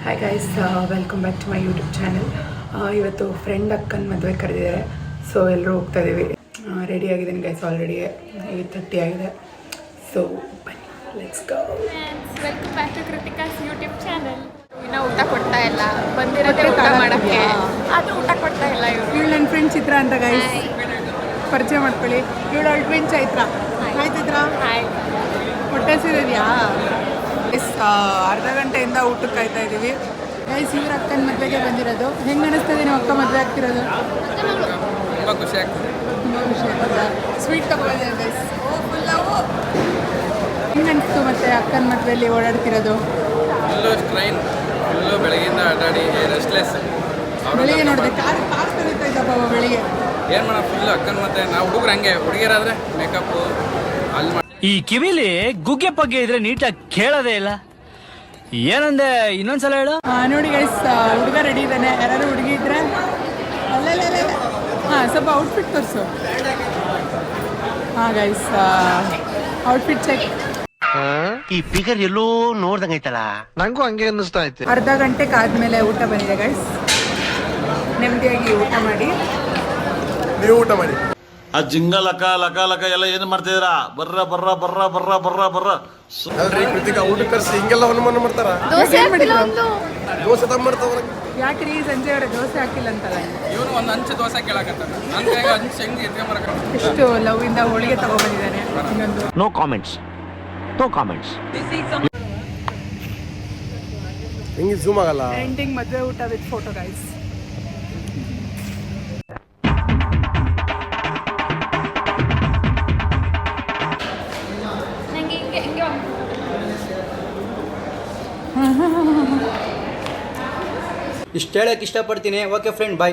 Hi guys, welcome back to my YouTube channel. ಇವತ್ತು friend ಅಕ್ಕನ ಮದುವೆ ಕರೆದಿದ್ದಾರೆ. ಸೊ ಎಲ್ಲರೂ ಹೋಗ್ತಾ ಇದ್ದೀವಿ. ರೆಡಿ ಆಗಿದ್ದೀನಿ ಗೈಸ್, ಆಲ್ರೆಡಿ 8:30 ಆಗಿದೆ. ಸೊ ಬನ್ನಿ, let's go. Welcome back to Kritika's YouTube channel. ಇನ್ನೂ ಊಟ ಕೊಡ್ತಾ ಇಲ್ಲ, ಬಂದಿರೋದೇ ಊಟ ಮಾಡೋಕ್ಕೆ, ಅದು ಊಟ ಕೊಡ್ತಾ ಇಲ್ಲ. ಇವಳು ನನ್ನ ಫ್ರೆಂಡ್ ಚಿತ್ರ ಅಂತ ಗೈಸ್, ಪರಿಚಯ ಮಾಡ್ಕೊಳ್ಳಿ. ಇವಳು ಅವಳ ಫ್ರೆಂಡ್ ಚೈತ್ರ. ಹಾಯ್ ಚಿತ್ರ. ಹಾಯ್. ಹೊಟ್ಟೆ ಸಿರಿದೆಯಾ? ಅರ್ಧ ಗಂಟೆಯಿಂದ ಊಟಕ್ಕೆ ಕಾಯ್ತಾ ಇದ್ದೀವಿ ಗೈಸ್. ಇವ್ರ ಅಕ್ಕನ ಮದುವೆಗೆ ಬಂದಿರೋದು. ಹೆಂಗೆ ಅನಿಸ್ತದೆ ನೀವು ಅಕ್ಕ ಮದುವೆ ಆಗ್ತಿರೋದು? ತುಂಬ ಖುಷಿ ಆಗ್ತದೆ. ತುಂಬ ಖುಷಿ ಆಗ್ತದೆ. ಸ್ವೀಟ್ ತಗೊಂಡಿದ್ದಾರೆ ಗೈಸ್. ಹೆಂಗೆ ಅನಿಸ್ತು ಮತ್ತೆ ಅಕ್ಕನ ಮದುವೆಯಲ್ಲಿ ಓಡಾಡ್ತಿರೋದು? ಫುಲ್ಲು ಟ್ರೈನ್, ಫುಲ್ಲು ಬೆಳಗ್ಗೆಯಿಂದ ಅಡ್ಡಾಡಿ ರೆಸ್ಟ್ಲೆಸ್. ಬೆಳಿಗ್ಗೆ ನೋಡಿದೆ ಕಾರ್ ಕರೀತಾ ಇದ್ದಪ್ಪ ಬೆಳಿಗ್ಗೆ. ಏನು ಮಾಡೋಣ, ಫುಲ್ಲು ಅಕ್ಕನ ಮತ್ತೆ ನಾವು ಹುಡುಗರು ಹಂಗೆ, ಹುಡುಗಿಯರಾದ್ರೆ ಮೇಕಪ್ಪು ಅಲ್ಲಿ ಈ ಕಿವಿಲಿ ಗುಗ್ಗೆ ಪಗ್ಗೆ ಇದ್ರೆ ನೀಟಾಗಿ ಕೇಳೋದೇ ಇಲ್ಲ. ಏನಂದೆ ಇನ್ನೊಂದ್ಸಲ ಹೇಳು. ನೋಡಿ ಗೈಸ್, ಹುಡುಗ ರೆಡಿ ಇದ್ದಾನೆ. ಯಾರು ಹುಡುಗಿ ಇದ್ರೆ ಅಲ್ಲೇ ಹಾಂ ಸ್ವಲ್ಪ ಔಟ್ಫಿಟ್ ತೋರಿಸು. ಹಾಂ ಗೈಸ್, ಔಟ್ಫಿಟ್ ಚೆಕ್. ಈ ಫಿಗರ್ ಎಲ್ಲೋ ನೋಡ್ದಂಗೈತಲ್ಲ, ನಂಗೂ ಹಂಗೆ ಅನ್ನಿಸ್ತಾ ಐತೆ. ಅರ್ಧ ಗಂಟೆಗೆ ಆದಮೇಲೆ ಊಟ ಬಂದಿದೆ ಗೈಸ್. ನೆಮ್ಮದಿಯಾಗಿ ಊಟ ಮಾಡಿ. ನೀವು ಊಟ ಮಾಡಿ. ಆ ಜಿಂಗ ಲಕ ಲಕ ಲಕ ಎಲ್ಲ ಏನು ಮಾಡ್ತಿದ್ದೀರಾ? ಬರ್ರ ಬರ್ರ ಬರ್ರ ಬರ್ರ ಬರ್ರ ಬರ್ರ. ಅಲ್ರಿ ಕೃತಿಕಾ, ಊಟ ಕರ್ಸಿ ಹಿಂಗೆಲ್ಲ ಹೊಲಮನ್ನ ಮಾಡ್ತಾರ? ದೋಸೆ ತಗೊಂಡ್ಬರ್ತಾವ. ಯಾಕ್ರಿ ಸಂಜೆ ಅವರೇ ದೋಸೆ ಹಾಕಿಲ್ಲ ಅಂತಲ್ಲ? ಇವನು ಒಂದು ಹಂಚು ದೋಸೆ ಕೇಳಕತ್ತಾನೆ. ನನ್ನ ಕೈಗೆ ಹಂಚು ಹೆಂಗೆ ಎತ್ಕೊಂಬರಕ ಎಷ್ಟು ಲವ್ ಇಂದ ಹೋಳಿಗೆ ತಗೊಂಡ್ಬಂದಿದ್ದಾನೆ. ಇನ್ನೊಂದು ನೋ ಕಾಮೆಂಟ್ಸ್, ನೋ ಕಾಮೆಂಟ್ಸ್. ಹಿಂಗೆ ಜೂಮ್ ಆಗಲ್ಲ. ಎಂಡಿಂಗ್ ಮದುವೆ ಊಟ ವಿತ್ ಫೋಟೋ ಗೈಸ್. ನನಗೆ ಹಿಂಗೆ ಹಿಂಗೆ ಇಷ್ಟು ಹೇಳಕ್ಕೆ ಇಷ್ಟಪಡ್ತೀನಿ. ಓಕೆ ಫ್ರೆಂಡ್, ಬಾಯ್.